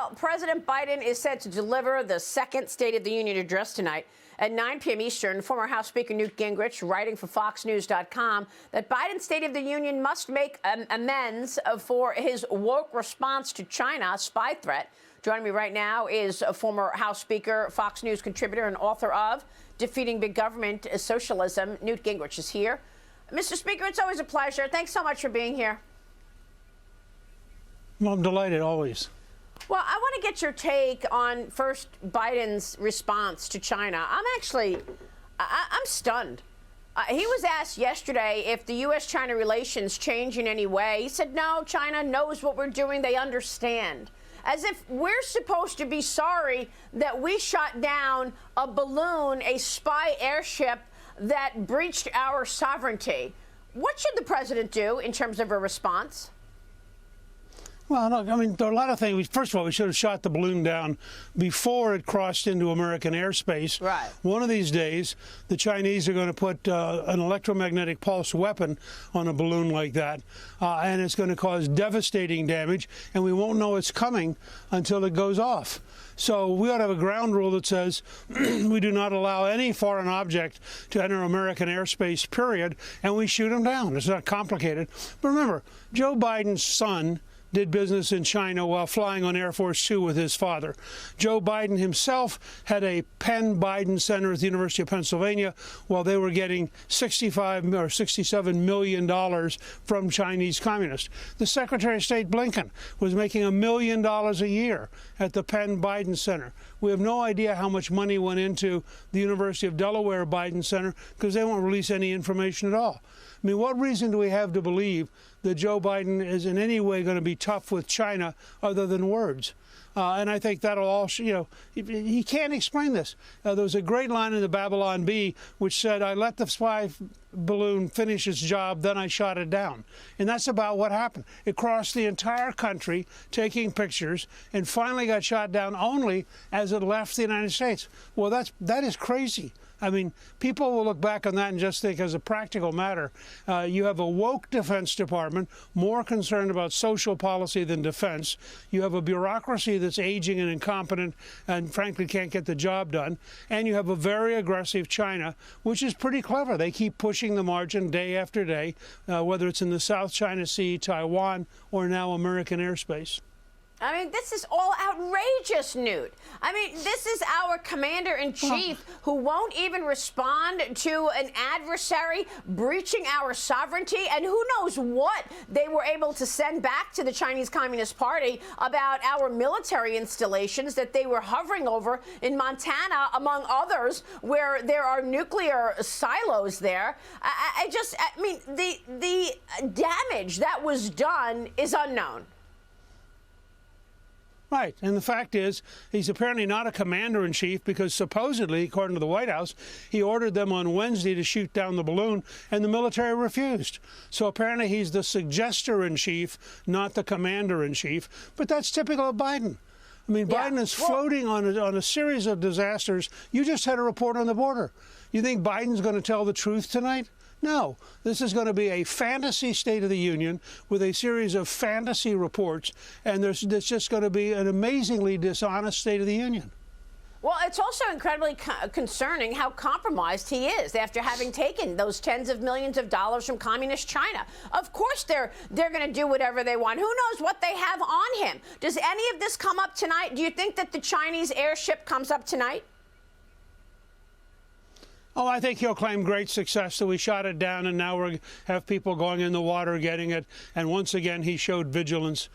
Well, President Biden is set to deliver the second State of the Union address tonight at 9 p.m. Eastern. Former House Speaker Newt Gingrich writing for FoxNews.com that Biden's State of the Union must make amends for his woke response to China, a spy threat. Joining me right now is a former House Speaker, Fox News contributor, and author of Defeating Big Government Socialism. Newt Gingrich is here. Mr. Speaker, it's always a pleasure. Thanks so much for being here. Well, I'm delighted, always. Well, I want to get your take on first Biden's response to China. I'm stunned. He was asked yesterday if the U.S.-China relations change in any way. He said, no, China knows what we're doing. They understand. As if we're supposed to be sorry that we shot down a balloon, a spy airship that breached our sovereignty. What should the president do in terms of a response? Well, look, I mean, there are a lot of things. First of all, we should have shot the balloon down before it crossed into American airspace. Right. One of these days, the Chinese are going to put an electromagnetic pulse weapon on a balloon like that, and it's going to cause devastating damage, and we won't know it's coming until it goes off. So we ought to have a ground rule that says we do not allow any foreign object to enter American airspace, period, and we shoot them down. It's not complicated. But remember, Joe Biden's son did business in China while flying on Air Force Two with his father. Joe Biden himself had a Penn Biden Center at the University of Pennsylvania while they were getting $65 or $67 million from Chinese communists. The Secretary of State Blinken was making $1 million a year at the Penn Biden Center. We have no idea how much money went into the University of Delaware Biden Center because they won't release any information at all. I mean, what reason do we have to believe that Joe Biden is in any way going to be tough with China other than words? And I think that'll also, he can't explain this. There was a great line in the Babylon Bee which said, I let the spy balloon finish its job, then I shot it down. And that's about what happened. It crossed the entire country taking pictures and finally got shot down only as it left the United States. Well, that is crazy. I mean, people will look back on that and just think as a practical matter, you have a woke Defense Department, more concerned about social policy than defense. You have a bureaucracy that's aging and incompetent and frankly can't get the job done. And you have a very aggressive China, which is pretty clever. They keep pushing the margin day after day, whether it's in the South China Sea, Taiwan, or now American airspace. I mean, this is all outrageous, Newt. I mean, this is our commander-in-chief who won't even respond to an adversary breaching our sovereignty. And who knows what they were able to send back to the Chinese Communist Party about our military installations that they were hovering over in Montana, among others, where there are nuclear silos there. I mean, the damage that was done is unknown. Right. And the fact is, he's apparently not a commander-in-chief because supposedly, according to the White House, he ordered them on Wednesday to shoot down the balloon, and the military refused. So apparently he's the suggester-in-chief, not the commander-in-chief. But that's typical of Biden. I mean, yeah. Biden is floating on a series of disasters. You just had a report on the border. You think Biden's going to tell the truth tonight? No, this is going to be a fantasy State of the Union with a series of fantasy reports, and there's just going to be an amazingly dishonest State of the Union. Well, it's also incredibly concerning how compromised he is after having taken those tens of millions of dollars from communist China. Of course, they're going to do whatever they want. Who knows what they have on him? Does any of this come up tonight? Do you think that the Chinese airship comes up tonight? Oh, I think he'll claim great success that we shot it down and now we have people going in the water getting it. And once again, he showed vigilance,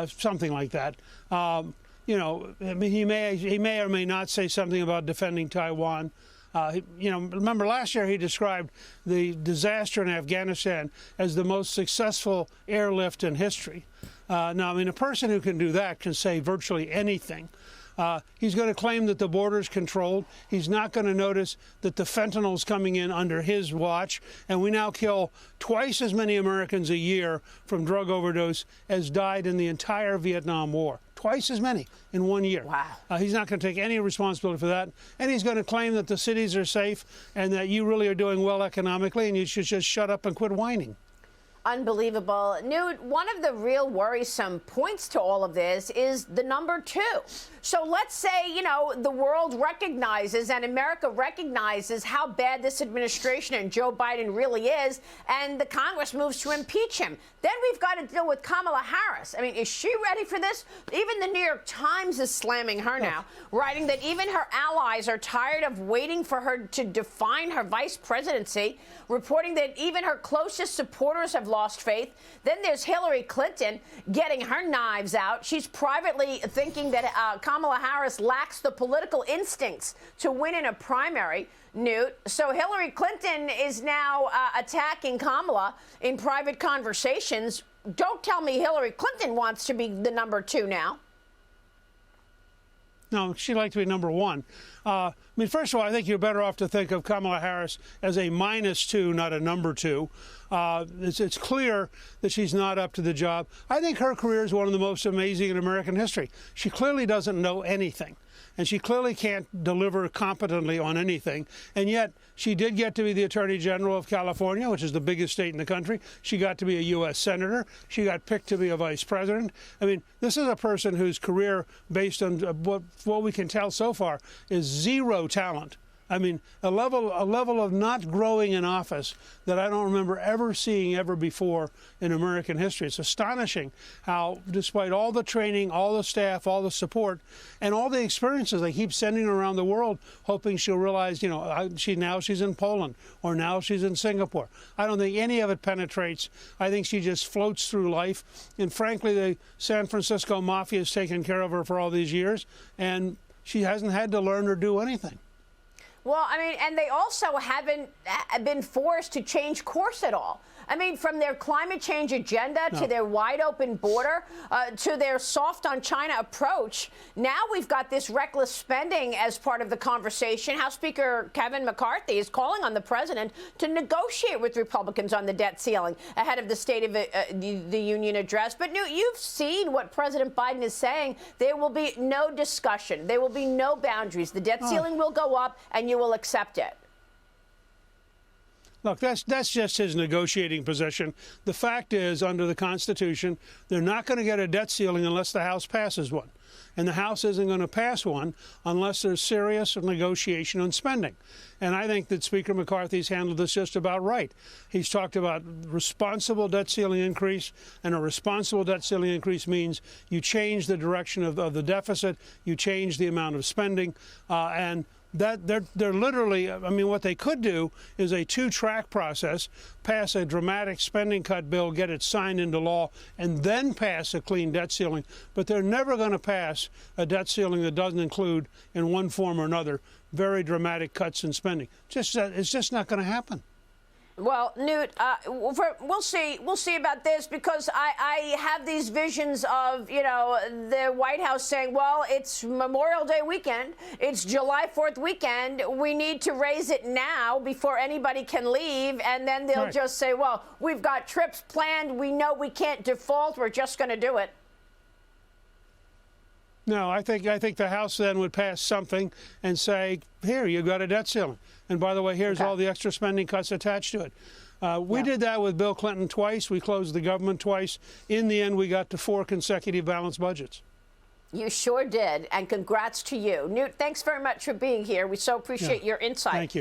something like that. I mean, he may or may not say something about defending Taiwan. Remember last year he described the disaster in Afghanistan as the most successful airlift in history. Now, I mean, a person who can do that can say virtually anything. He's going to claim that the border is controlled. He's not going to notice that the fentanyl is coming in under his watch. And we now kill twice as many Americans a year from drug overdose as died in the entire Vietnam War. Twice as many in 1 year. Wow. He's not going to take any responsibility for that. And he's going to claim that the cities are safe and that you really are doing well economically and you should just shut up and quit whining. Unbelievable. Newt, one of the real worrisome points to all of this is the number 2. So let's say, the world recognizes and America recognizes how bad this administration and Joe Biden really is, and the Congress moves to impeach him. Then we've got to deal with Kamala Harris. I mean, is she ready for this? Even the New York Times is slamming her now, writing that even her allies are tired of waiting for her to define her vice presidency, reporting that even her closest supporters have lost faith. Then there's Hillary Clinton getting her knives out. She's privately thinking that Kamala Harris lacks the political instincts to win in a primary, Newt. So Hillary Clinton is now attacking Kamala in private conversations. Don't tell me Hillary Clinton wants to be the number 2 now. No, she'd like to be number 1. I mean, first of all, I think you're better off to think of Kamala Harris as a -2, not a number 2. It's clear that she's not up to the job. I think her career is one of the most amazing in American history. She clearly doesn't know anything, and she clearly can't deliver competently on anything. And yet she did get to be the Attorney General of California, which is the biggest state in the country. She got to be a U.S. Senator. She got picked to be a vice president. I mean, this is a person whose career, based on what we can tell so far, is zero talent. I mean, a level of not growing in office that I don't remember ever seeing ever before in American history. It's astonishing how, despite all the training, all the staff, all the support, and all the experiences they keep sending her around the world, hoping she'll realize, now she's in Poland or now she's in Singapore. I don't think any of it penetrates. I think she just floats through life. And frankly, the San Francisco mafia has taken care of her for all these years, and she hasn't had to learn or do anything. Well, I mean, and they also haven't been forced to change course at all. I mean, from their climate change agenda to their wide open border to their soft on China approach. Now we've got this reckless spending as part of the conversation. House Speaker Kevin McCarthy is calling on the president to negotiate with Republicans on the debt ceiling ahead of the State of the Union address. But Newt, you've seen what President Biden is saying. There will be no discussion. There will be no boundaries. The debt ceiling will go up and you will accept it. Look, that's just his negotiating position. The fact is, under the Constitution, they're not going to get a debt ceiling unless the House passes one. And the House isn't going to pass one unless there's serious negotiation on spending. And I think that Speaker McCarthy's handled this just about right. He's talked about responsible debt ceiling increase, and a responsible debt ceiling increase means you change the direction of the deficit, you change the amount of spending, and that they're literally, I mean, what they could do is a 2-track process, pass a dramatic spending cut bill, get it signed into law, and then pass a clean debt ceiling. But they're never going to pass a debt ceiling that doesn't include, in one form or another, very dramatic cuts in spending. It's just not going to happen. Well, Newt, we'll see about this, because I have these visions of, the White House saying, well, it's Memorial Day weekend, it's July 4th weekend, we need to raise it now before anybody can leave, and then they'll just say, well, we've got trips planned, we know we can't default, we're just going to do it. No, I think the House then would pass something and say, here, you've got a debt ceiling. And by the way, here's all the extra spending cuts attached to it. We did that with Bill Clinton twice. We closed the government twice. In the end, we got to 4 consecutive balanced budgets. You sure did. And congrats to you. Newt, thanks very much for being here. We so appreciate your insight. Thank you.